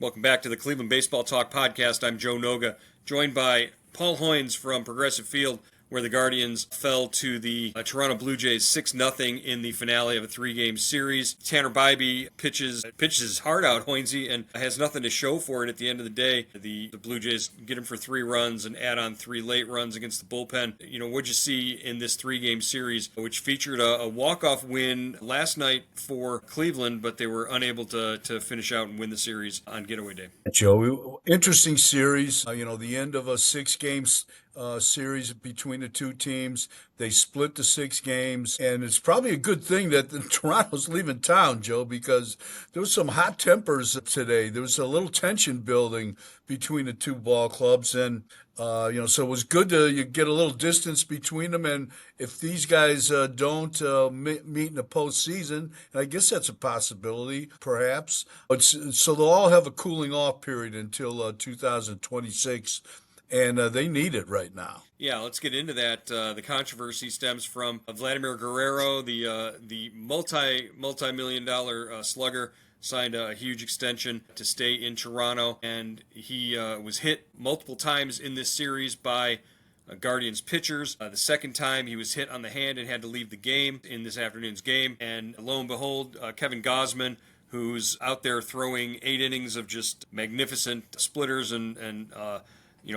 Welcome back to the Cleveland Baseball Talk podcast. I'm Joe Noga, joined by Paul Hoynes from Progressive Field, where the Guardians fell to the Toronto Blue Jays 6-0 in the finale of a three-game series. Tanner Bybee pitches his heart out, Hoynesy, and has nothing to show for it at the end of the day. The Blue Jays get him for 3 runs and add on 3 late runs against the bullpen. What'd you see in this three-game series, which featured a walk-off win last night for Cleveland, but they were unable to finish out and win the series on getaway day? Joe, interesting series. The end of a 6-game series between the two teams. They split the 6 games, and it's probably a good thing that Toronto's leaving town, Joe, because there was some hot tempers today. There was a little tension building between the two ball clubs, and so it was good to you get a little distance between them. And if these guys don't meet in the postseason, and I guess that's a possibility, perhaps. So they'll all have a cooling off period until 2026. And they need it right now. Yeah, let's get into that. The controversy stems from Vladimir Guerrero, the multi-million-dollar slugger, signed a huge extension to stay in Toronto, and he was hit multiple times in this series by Guardians pitchers. The second time he was hit on the hand and had to leave the game in this afternoon's game, and lo and behold, Kevin Gausman, who's out there throwing 8 innings of just magnificent splitters and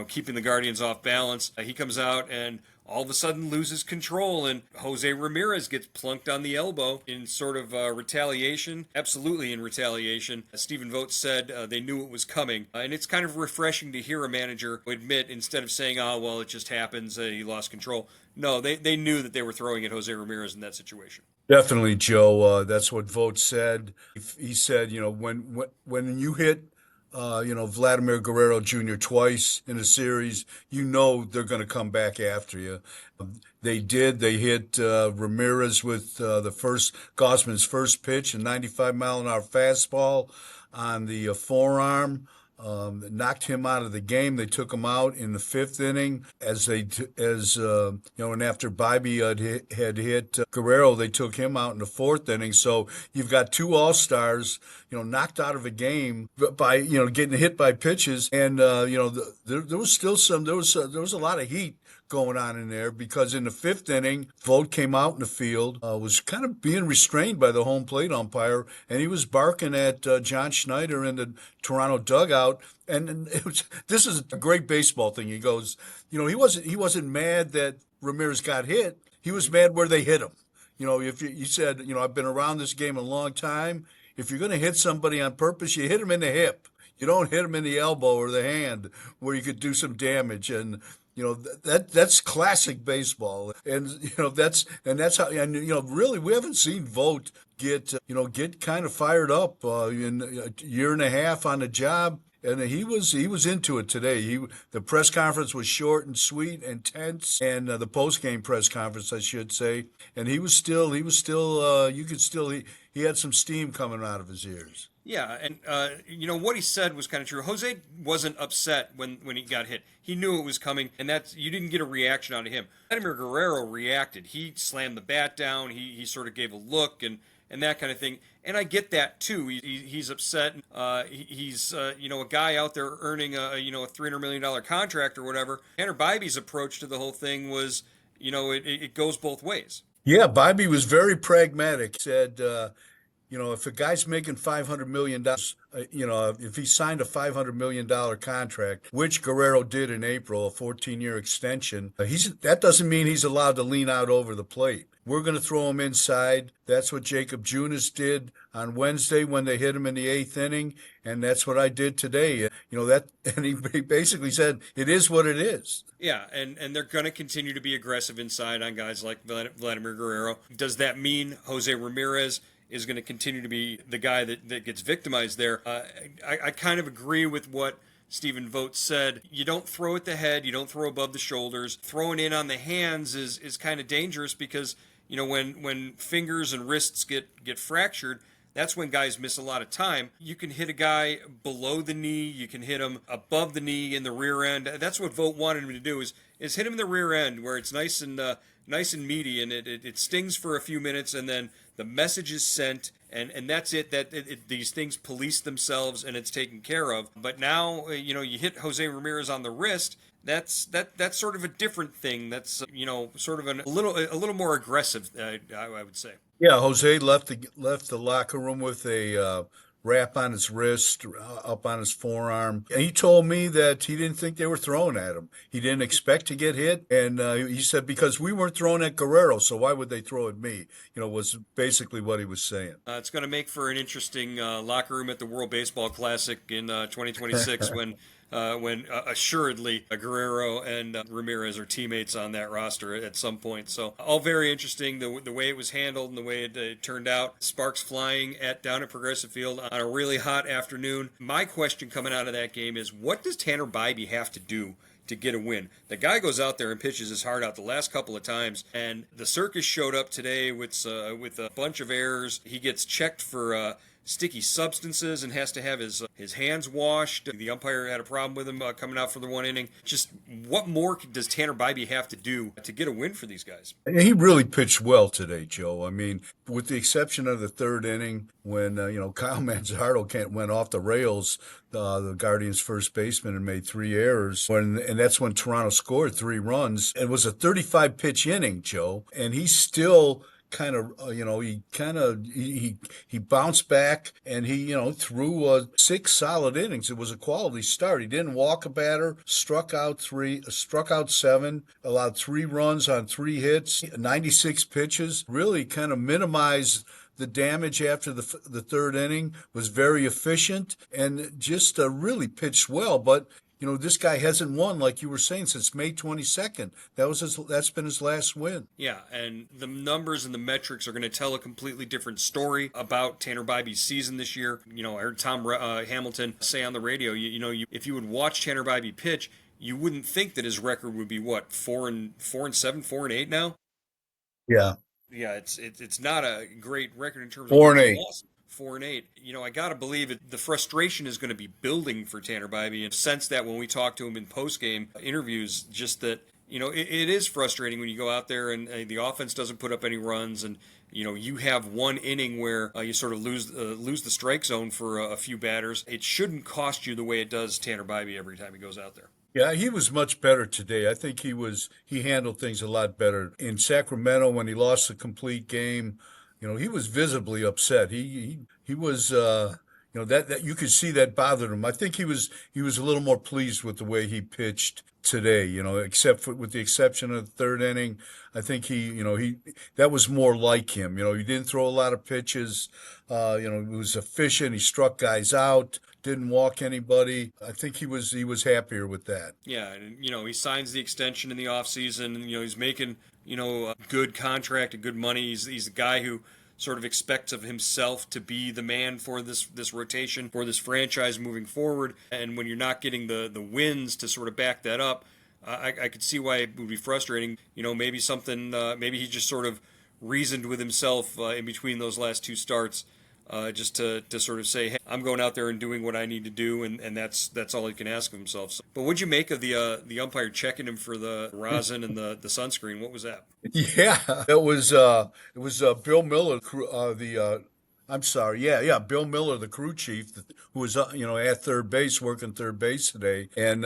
keeping the Guardians off balance. He comes out and all of a sudden loses control, and Jose Ramirez gets plunked on the elbow in sort of retaliation. Absolutely in retaliation. Stephen Vogt said they knew it was coming. And it's kind of refreshing to hear a manager admit, instead of saying, oh, well, it just happens, he lost control. No, they knew that they were throwing at Jose Ramirez in that situation. Definitely, Joe. That's what Vogt said. He said, when you hit Vladimir Guerrero Jr. twice in a series, they're going to come back after you. They did. They hit Ramirez with Gausman's first pitch, a 95-mile-an-hour fastball on the forearm. Knocked him out of the game. They took him out in the 5th inning. And after Bybee had hit Guerrero, they took him out in the 4th inning. So you've got 2 all-stars, knocked out of a game by getting hit by pitches, and there was still there was a lot of heat going on in there, because in the 5th inning, Vogt came out in the field, was kind of being restrained by the home plate umpire, and he was barking at John Schneider in the Toronto dugout. And this is a great baseball thing. He goes, he wasn't mad that Ramirez got hit. He was mad where they hit him. If you said, I've been around this game a long time. If you're going to hit somebody on purpose, you hit him in the hip. You don't hit him in the elbow or the hand where you could do some damage. And that's classic baseball, and that's how. And really, we haven't seen Vogt get kind of fired up in a year and a half on the job, and he was into it today. The press conference was short and sweet and tense, and the post game press conference, I should say, and he was still you could still he had some steam coming out of his ears. Yeah, and what he said was kind of true. Jose wasn't upset when he got hit. He knew it was coming, and you didn't get a reaction out of him. Vladimir Guerrero reacted. He slammed the bat down. He sort of gave a look and that kind of thing. And I get that too. He's upset. He's a guy out there earning a $300 million contract or whatever. Tanner Bybee's approach to the whole thing was, it goes both ways. Yeah, Bybee was very pragmatic. Said, if a guy's making $500 million, if he signed a $500 million contract, which Guerrero did in April, a 14-year extension, that doesn't mean he's allowed to lean out over the plate. We're going to throw him inside. That's what Jacob Junis did on Wednesday when they hit him in the 8th inning, and that's what I did today. And he basically said, it is what it is. Yeah, and they're going to continue to be aggressive inside on guys like Vladimir Guerrero. Does that mean Jose Ramirez is going to continue to be the guy that gets victimized there? I kind of agree with what Stephen Vogt said. You don't throw at the head, you don't throw above the shoulders. Throwing in on the hands is kind of dangerous, because when fingers and wrists get fractured, that's when guys miss a lot of time. You can hit a guy below the knee, you can hit him above the knee in the rear end. That's what Vogt wanted him to do, is is hit him in the rear end where it's nice and meaty, and it stings for a few minutes, and then the message is sent, and that's it. These things police themselves, and it's taken care of. But now, you hit Jose Ramirez on the wrist. That's sort of a different thing. That's sort of a little more aggressive. I would say. Yeah, Jose left the locker room with a wrap on his wrist, up on his forearm. And he told me that he didn't think they were throwing at him. He didn't expect to get hit, and he said because we weren't throwing at Guerrero, so why would they throw at me? Was basically what he was saying. It's going to make for an interesting locker room at the World Baseball Classic in 2026 when assuredly Guerrero and Ramirez are teammates on that roster at some point. So all very interesting, the way it was handled and the way it turned out. Sparks flying down at Progressive Field on a really hot afternoon. My question coming out of that game is, what does Tanner Bybee have to do to get a win? The guy goes out there and pitches his heart out the last couple of times, and the circus showed up today with a bunch of errors. He gets checked for sticky substances and has to have his hands washed. The umpire had a problem with him coming out for the one inning. Just what more does Tanner Bybee have to do to get a win for these guys? And he really pitched well today, Joe. I mean, with the exception of the third inning when Kyle Manzardo went off the rails, the Guardians' first baseman, and made three errors. And that's when Toronto scored 3 runs. It was a 35 pitch inning, Joe, and he still kind of he bounced back, and he threw 6 solid innings. It was a quality start. He didn't walk a batter, struck out 7, allowed 3 runs on 3 hits, 96 pitches, really kind of minimized the damage after the third inning, was very efficient, and just really pitched well. But this guy hasn't won, like you were saying, since May 22nd. That's been his last win. Yeah, and the numbers and the metrics are going to tell a completely different story about Tanner Bybee's season this year. I heard Tom Hamilton say on the radio, if you would watch Tanner Bybee pitch, you wouldn't think that his record would be what, 4-7, 4-8 now. Yeah. Yeah, it's not a great record in terms of 4-8. loss. 4-8. I got to believe the frustration is going to be building for Tanner Bybee, and sense that when we talk to him in post-game interviews, just that, it is frustrating when you go out there and the offense doesn't put up any runs, and, you have one inning where you sort of lose the strike zone for a few batters. It shouldn't cost you the way it does Tanner Bybee every time he goes out there. Yeah, he was much better today. I think he handled things a lot better. In Sacramento, when he lost the complete game, he was visibly upset. He was that you could see that bothered him. I think he was a little more pleased with the way he pitched today, with the exception of the third inning. I think he that was more like him. He didn't throw a lot of pitches. He was efficient. He struck guys out, didn't walk anybody. I think he was happier with that. Yeah, and he signs the extension in the offseason, and he's making a good contract and good money. He's a guy who sort of expects of himself to be the man for this rotation, for this franchise moving forward. And when you're not getting the wins to sort of back that up, I could see why it would be frustrating. Maybe maybe he just sort of reasoned with himself in between those last 2 starts, just to sort of say, hey, I'm going out there and doing what I need to do, and that's all he can ask of himself. So, but what'd you make of the umpire checking him for the rosin and the sunscreen? What was that? Yeah, it was Bill Miller, I'm sorry, yeah, Bill Miller, the crew chief, who was at third base, working third base today, and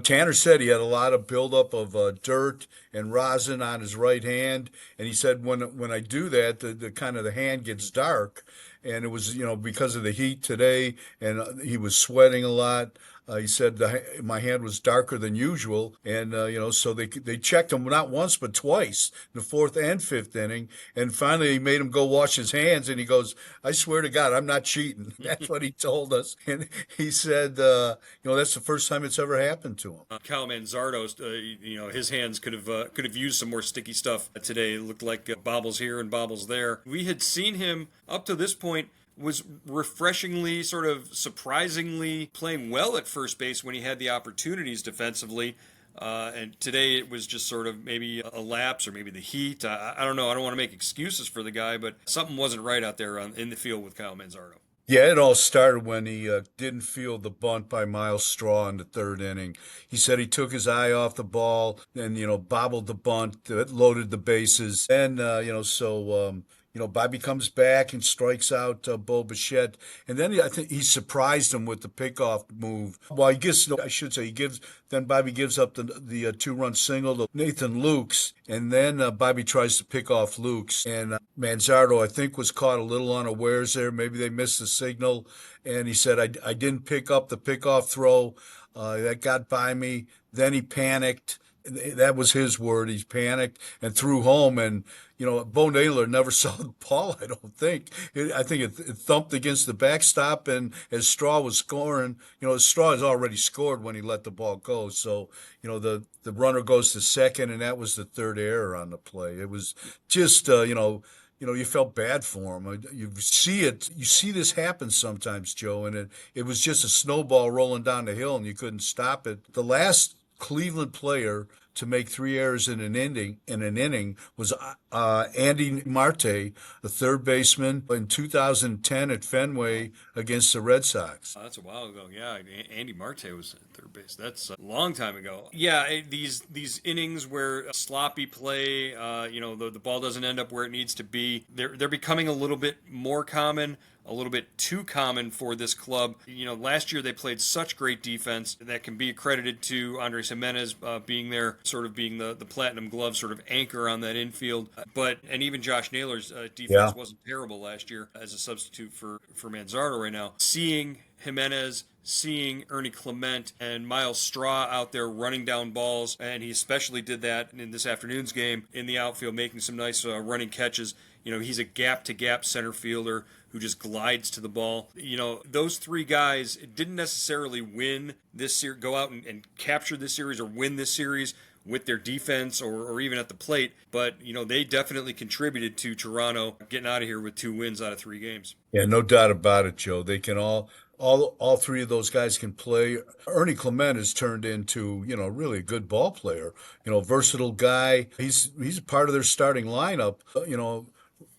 Tanner said he had a lot of buildup of dirt and rosin on his right hand, and he said when I do that, the kind of the hand gets dark, and it was because of the heat today, and he was sweating a lot. He said my hand was darker than usual, and so they checked him not once but twice, in the fourth and fifth inning, and finally he made him go wash his hands, and he goes, "I swear to God, I'm not cheating." That's what he told us, and he said, that's the first time it's ever happened to him. Kyle Manzardo's, his hands could have used some more sticky stuff today. It looked like bobbles here and bobbles there. We had seen him up to this point was refreshingly, sort of surprisingly playing well at first base when he had the opportunities defensively. And today it was just sort of maybe a lapse or maybe the heat. I don't know. I don't want to make excuses for the guy, but something wasn't right out there in the field with Kyle Manzardo. Yeah, it all started when he didn't field the bunt by Miles Straw in the third inning. He said he took his eye off the ball and, bobbled the bunt, loaded the bases. And, Bobby comes back and strikes out Bo Bichette. And then I think he surprised him with the pickoff move. Well, he gives, no, I should say, then Bobby gives up the two-run single to Nathan Lukes. And then Bobby tries to pick off Lukes. And Manzardo, I think, was caught a little unawares there. Maybe they missed the signal. And he said, I didn't pick up the pickoff throw. That got by me. Then he panicked. That was his word. He panicked and threw home. And, Bo Naylor never saw the ball, I don't think. I think it thumped against the backstop. And as Straw was scoring, Straw has already scored when he let the ball go. So, the runner goes to second, and that was the third error on the play. It was just, you felt bad for him. You see this happen sometimes, Joe, and it was just a snowball rolling down the hill, and you couldn't stop it. The last Cleveland player to make three errors in an inning was Andy Marte, the third baseman, in 2010 at Fenway against the Red Sox. Oh, that's a while ago. Yeah, Andy Marte was at third base. That's a long time ago. Yeah, these innings where sloppy play, the ball doesn't end up where it needs to be. They're becoming a little bit more common, a little bit too common for this club. Last year they played such great defense that can be accredited to Andres Jimenez being there, sort of being the platinum glove sort of anchor on that infield. And even Josh Naylor's Yeah. defense wasn't terrible last year as a substitute for Manzardo right now. Seeing Jimenez, seeing Ernie Clement and Miles Straw out there running down balls, and he especially did that in this afternoon's game in the outfield, making some nice running catches. He's a gap-to-gap center fielder who just glides to the ball. Those three guys didn't necessarily win this series, go out and capture this series or win this series with their defense or even at the plate, but they definitely contributed to Toronto getting out of here with 2 wins out of 3 games. Yeah, no doubt about it, Joe. They can all three of those guys can play. Ernie Clement has turned into, really a good ball player. Versatile guy. He's part of their starting lineup.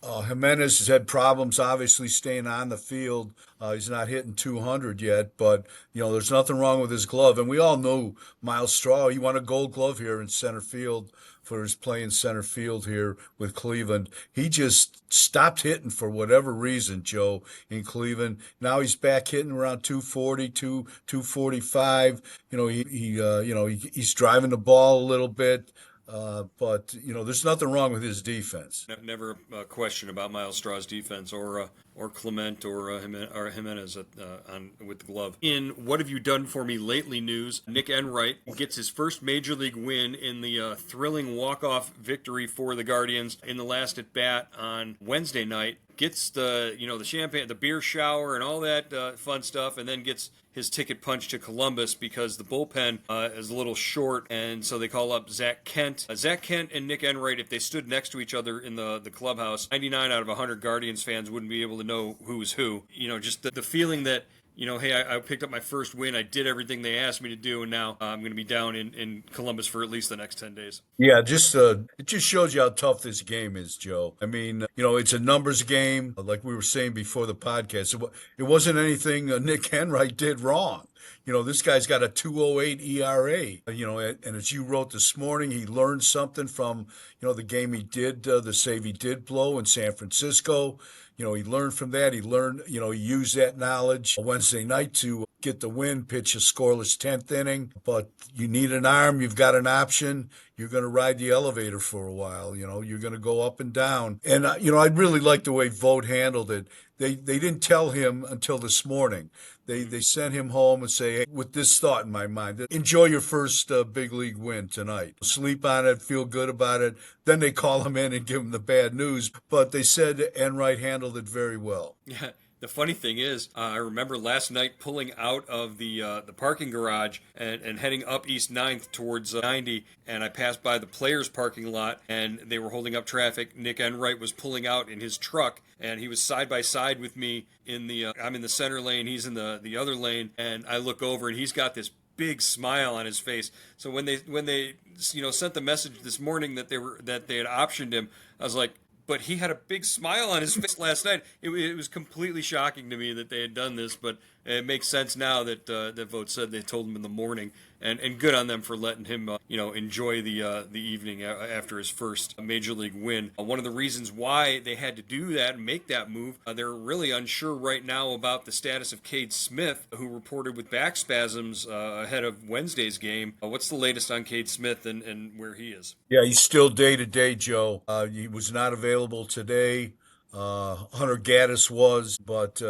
Jimenez has had problems, obviously, staying on the field. He's not hitting 200 yet, but there's nothing wrong with his glove. And we all know Miles Straw. He won a Gold Glove here in center field for his playing center field here with Cleveland. He just stopped hitting for whatever reason, Joe, in Cleveland. Now he's back hitting around 240, 245. He's driving the ball a little bit. But there's nothing wrong with his defense. Never a question about Miles Straw's defense or Clement or Jimenez with the glove. In What Have You Done For Me Lately news, Nick Enright gets his first major league win in the thrilling walk-off victory for the Guardians in the last at bat on Wednesday night. Gets the champagne, the beer shower, and all that fun stuff, and then gets his ticket punched to Columbus because the bullpen is a little short, and so they call up Zach Kent. Zach Kent and Nick Enright, if they stood next to each other in the clubhouse, 99 out of 100 Guardians fans wouldn't be able to know who was who. Just the feeling that, hey, I picked up my first win. I did everything they asked me to do, and now I'm going to be down in Columbus for at least the next 10 days. Yeah, it just shows you how tough this game is, Joe. I mean, it's a numbers game, like we were saying before the podcast. It wasn't anything Nick Enright did wrong. This guy's got a 2.08 ERA. And as you wrote this morning, he learned something from the game he did, the save he did blow in San Francisco. He learned from that. He used that knowledge Wednesday night to get the win, pitch a scoreless 10th inning. But you need an arm. You've got an option. You're going to ride the elevator for a while. You're going to go up and down. And, I really like the way Vogt handled it. They didn't tell him until this morning. They sent him home and say, hey, with this thought in my mind, enjoy your first big league win tonight. Sleep on it, feel good about it. Then they call him in and give him the bad news. But they said Enright handled it very well. Yeah. The funny thing is, I remember last night pulling out of the parking garage and heading up East 9th towards 90, and I passed by the players' parking lot, and they were holding up traffic. Nick Enright was pulling out in his truck, and he was side by side with me I'm in the center lane, he's in the other lane, and I look over, and he's got this big smile on his face. So when they sent the message this morning that they had optioned him, I was like, but he had a big smile on his face last night. It was completely shocking to me that they had done this, but it makes sense now that that Vogt said they told him in the morning, and good on them for letting him enjoy the evening after his first major league win. One of the reasons why they had to do that and make that move, they're really unsure right now about the status of Cade Smith, who reported with back spasms ahead of Wednesday's game. What's the latest on Cade Smith and where he is? Yeah, he's still day to day, Joe. He was not available today. Hunter Gaddis was, but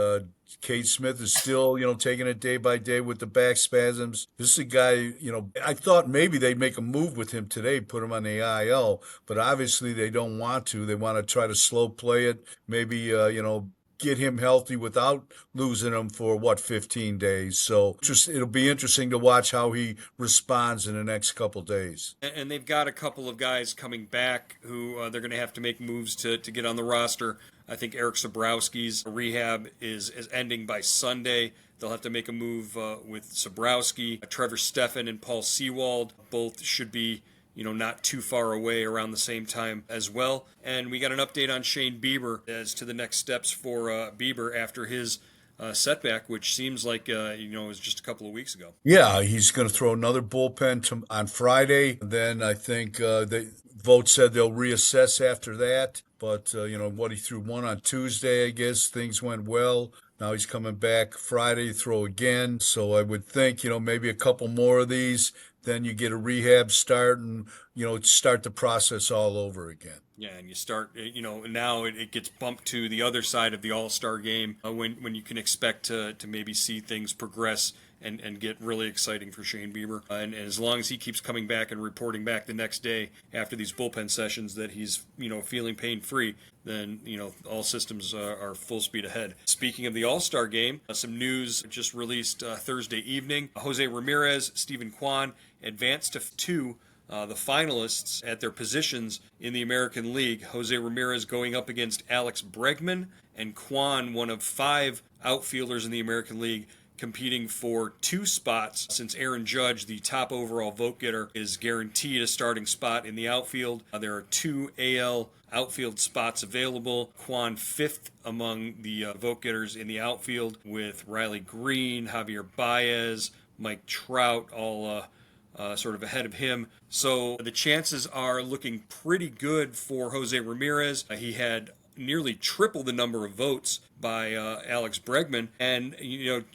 Cade Smith is still, taking it day by day with the back spasms. This is a guy, I thought maybe they'd make a move with him today, put him on the IL, but obviously they don't want to. They want to try to slow play it, maybe, get him healthy without losing him for 15 days. So just it'll be interesting to watch how he responds in the next couple days. And they've got a couple of guys coming back who they're going to have to make moves to get on the roster. I think Eric Sabrowski's rehab is ending by Sunday. They'll have to make a move with Sabrowski. Trevor Steffen and Paul Sewald both should be not too far away around the same time as well. And we got an update on Shane Bieber as to the next steps for Bieber after his setback, which seems like was just a couple of weeks ago. Yeah, he's going to throw another bullpen on Friday. Then I think Vogt said they'll reassess after that. But what he threw one on Tuesday, I guess things went well. Now he's coming back Friday, throw again. So I would think maybe a couple more of these. Then you get a rehab start and start the process all over again. Yeah, and you start, now it gets bumped to the other side of the All-Star game when you can expect to maybe see things progress and get really exciting for Shane Bieber. And as long as he keeps coming back and reporting back the next day after these bullpen sessions that he's, feeling pain-free, then, all systems are full speed ahead. Speaking of the All-Star game, some news just released Thursday evening. Jose Ramirez, Stephen Kwan advanced to the finalists at their positions in the American League. Jose Ramirez going up against Alex Bregman, and Kwan, one of 5 outfielders in the American League, competing for 2 spots since Aaron Judge, the top overall vote getter, is guaranteed a starting spot in the outfield. There are 2 AL outfield spots available. Kwan 5th among the vote getters in the outfield, with Riley Green, Javier Baez, Mike Trout all sort of ahead of him. So the chances are looking pretty good for Jose Ramirez. He had nearly triple the number of votes by Alex Bregman, and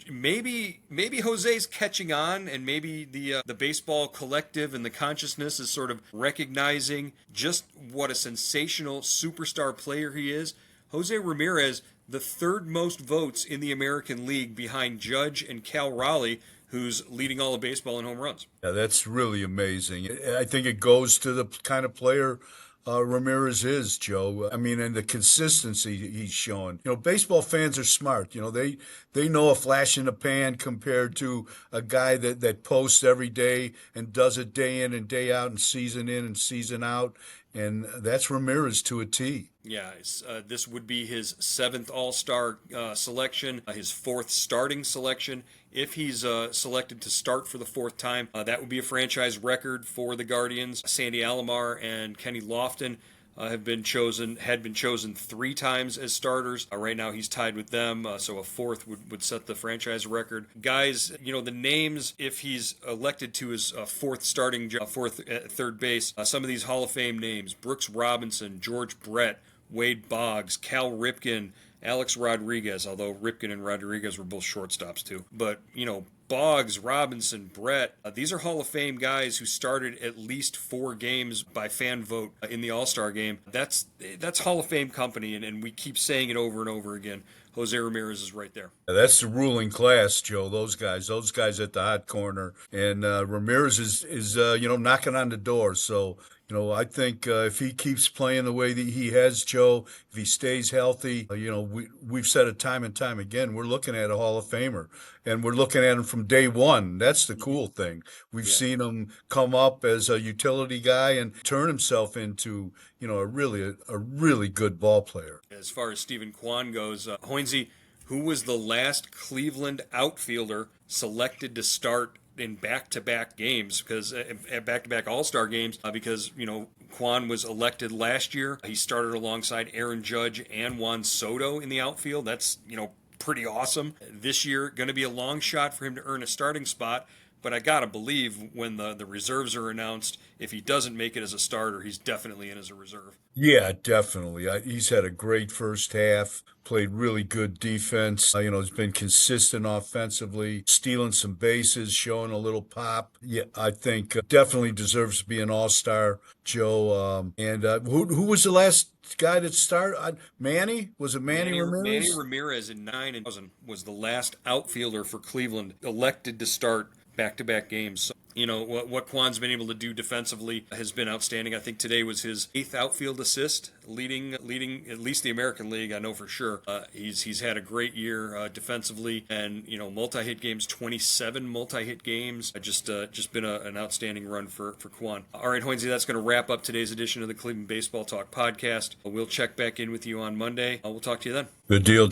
maybe Jose's catching on, and maybe the baseball collective and the consciousness is sort of recognizing just what a sensational superstar player he is. Jose Ramirez, the 3rd most votes in the American League behind Judge and Cal Raleigh, who's leading all of baseball in home runs. Yeah, that's really amazing. I think it goes to the kind of player Ramirez is, Joe. I mean, and the consistency he's showing. Baseball fans are smart. They know a flash in the pan compared to a guy that posts every day and does it day in and day out and season in and season out. And that's Ramirez to a T. Yeah, this would be his 7th All-Star selection, his 4th starting selection. If he's selected to start for the 4th time, that would be a franchise record for the Guardians. Sandy Alomar and Kenny Lofton had been chosen 3 times as starters. Right now he's tied with them, so a 4th would set the franchise record. Guys, the names, if he's elected to his 4th starting job, 4th at third base, some of these Hall of Fame names: Brooks Robinson, George Brett, Wade Boggs, Cal Ripken, Alex Rodriguez, although Ripken and Rodriguez were both shortstops too. But, Boggs, Robinson, Brett, these are Hall of Fame guys who started at least 4 games by fan vote in the All-Star game. That's Hall of Fame company, and we keep saying it over and over again. Jose Ramirez is right there. That's the ruling class, Joe. Those guys at the hot corner, and Ramirez is knocking on the door. So I think if he keeps playing the way that he has, Joe, if he stays healthy, we've said it time and time again, we're looking at a Hall of Famer, and we're looking at him from day one. That's the cool thing. We've seen him come up as a utility guy and turn himself into a really good ball player. As far as Stephen Kwan goes, Hoynes, who was the last Cleveland outfielder selected to start in back-to-back games, because at back-to-back All-Star games, because Quan was elected last year. He started alongside Aaron Judge and Juan Soto in the outfield. That's pretty awesome. This year, going to be a long shot for him to earn a starting spot. But I gotta believe when the reserves are announced, if he doesn't make it as a starter, he's definitely in as a reserve. Yeah, definitely. He's had a great first half, played really good defense. He's been consistent offensively, stealing some bases, showing a little pop. Yeah, I think definitely deserves to be an all-star, Joe. And who was the last guy that started? Manny? Was it Manny Manny Ramirez? Ramirez in 9 and 2000 was the last outfielder for Cleveland elected to start back-to-back games. So, what Quan's been able to do defensively has been outstanding. I think today was his 8th outfield assist, leading at least the American League. I know for sure. He's had a great year defensively, and multi-hit games, 27 multi-hit games. Just been an outstanding run for Quan. All right, Hoynesy, that's going to wrap up today's edition of the Cleveland Baseball Talk podcast. We'll check back in with you on Monday. We'll talk to you then. Good deal.